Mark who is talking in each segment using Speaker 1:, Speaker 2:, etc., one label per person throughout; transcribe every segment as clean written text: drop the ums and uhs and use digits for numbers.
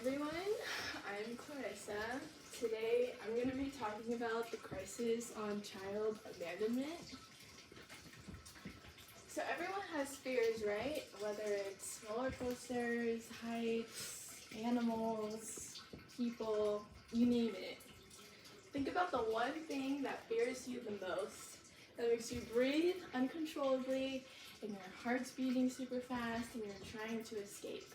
Speaker 1: everyone, I'm Clarissa. Today I'm going to be talking about the crisis on child abandonment. So everyone has fears, right? Whether it's roller coasters, heights, animals, people, you name it. Think about the one thing that fears you the most, that makes you breathe uncontrollably and your heart's beating super fast and you're trying to escape.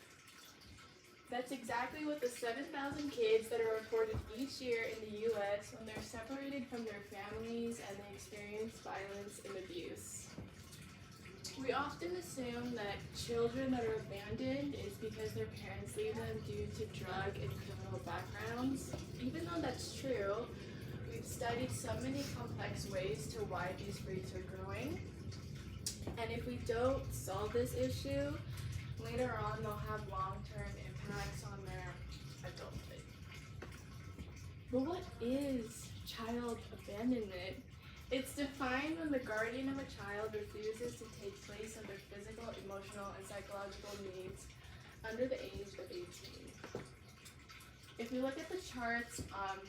Speaker 1: That's exactly what the 7,000 kids that are reported each year in the U.S. when they're separated from their families and they experience violence and abuse. We often assume that children that are abandoned is because their parents leave them due to drug and criminal backgrounds. Even though that's true, we've studied so many complex ways to why these rates are growing. And if we don't solve this issue, later on they'll have long-term impacts on their adulthood. But what is child abandonment? It's defined when the guardian of a child refuses to take place of their physical, emotional, and psychological needs under the age of 18. If we look at the charts,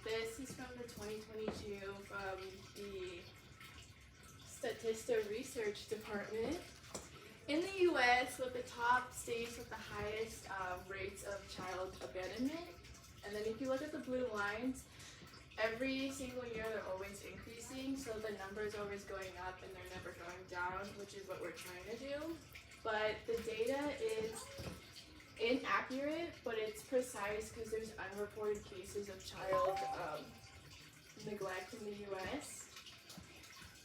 Speaker 1: this is from the 2022 from the Statista Research Department. In the U.S., with the top states with the highest rates of child abandonment, and then if you look at the blue lines, every single year they're always increasing, so the number is always going up and they're never going down, which is what we're trying to do. But the data is inaccurate, but it's precise because there's unreported cases of child neglect in the U.S.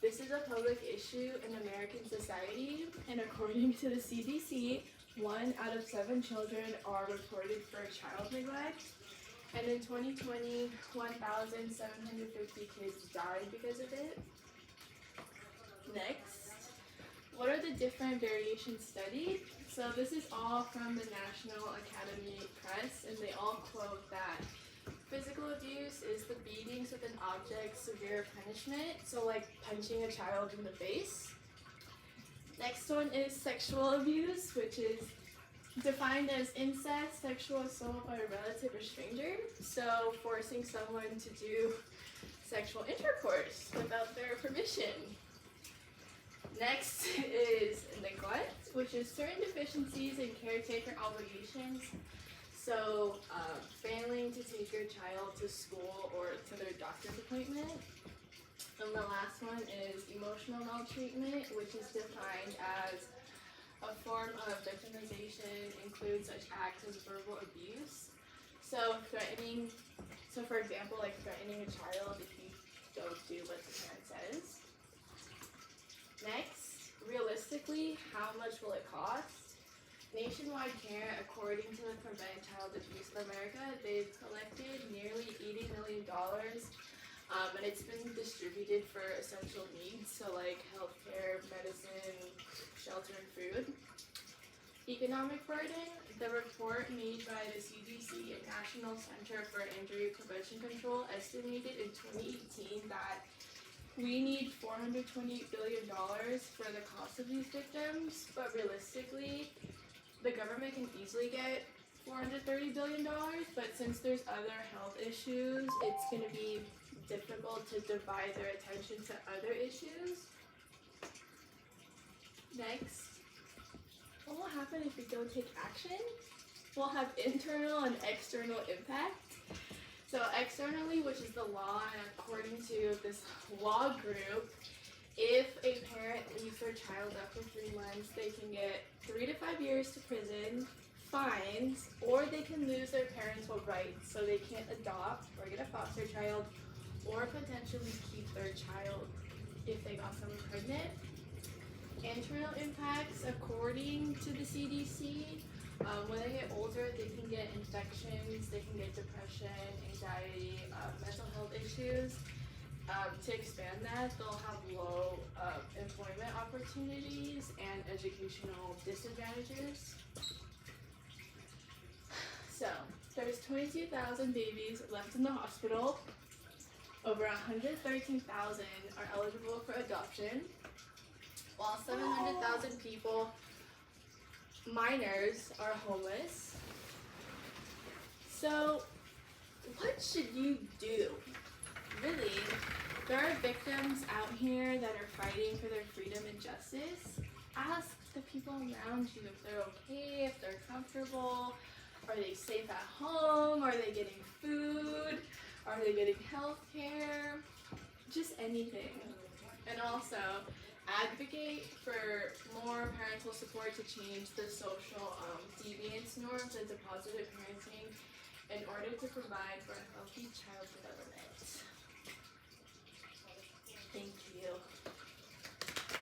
Speaker 1: This is a public issue in American society, and according to the CDC, 1 out of 7 children are reported for child neglect. And in 2020, 1,750 kids died because of it. Next, what are the different variations studied? So this is all from the National Academy Press, and they all quote that physical abuse is the beatings with an object, severe punishment, so like punching a child in the face. Next one is sexual abuse, which is defined as incest, sexual assault by a relative or stranger, so forcing someone to do sexual intercourse without their permission. Next is neglect, which is certain deficiencies in caretaker obligations. So, failing to take your child to school or to their doctor's appointment. And the last one is emotional maltreatment, which is defined as a form of victimization, includes such acts as verbal abuse. So, for example, like threatening a child if you don't do what the parent says. Next, realistically, how much will it cost? Nationwide Care, according to the Prevent Child Abuse of America, they've collected nearly $80 million, and it's been distributed for essential needs, so like healthcare, medicine, shelter, and food. Economic burden, the report made by the CDC and National Center for Injury Prevention Control estimated in 2018 that we need $428 billion for the cost of these victims, but realistically, the government can easily get $430 billion, but since there's other health issues, it's going to be difficult to divide their attention to other issues. Next, what will happen if we don't take action? We'll have internal and external impact. So externally, which is the law, and according to this law group, if a parent leaves their child after 3 months, they can get 3 to 5 years to prison, fines, or they can lose their parental rights, so they can't adopt or get a foster child, or potentially keep their child if they got someone pregnant. Internal impacts, according to the CDC, when they get older, they can get infections, they can get depression, anxiety, mental health issues. To expand that, they'll have low employment opportunities and educational disadvantages. So, there's 22,000 babies left in the hospital. Over 113,000 are eligible for adoption, while 700,000 people, minors, are homeless. So, what should you do? Really, there are victims out here that are fighting for their freedom and justice. Ask the people around you if they're okay, if they're comfortable. Are they safe at home? Are they getting food? Are they getting health care? Just anything. And also, advocate for more parental support to change the social deviance norms into positive parenting in order to provide for a healthy child development. Thank you.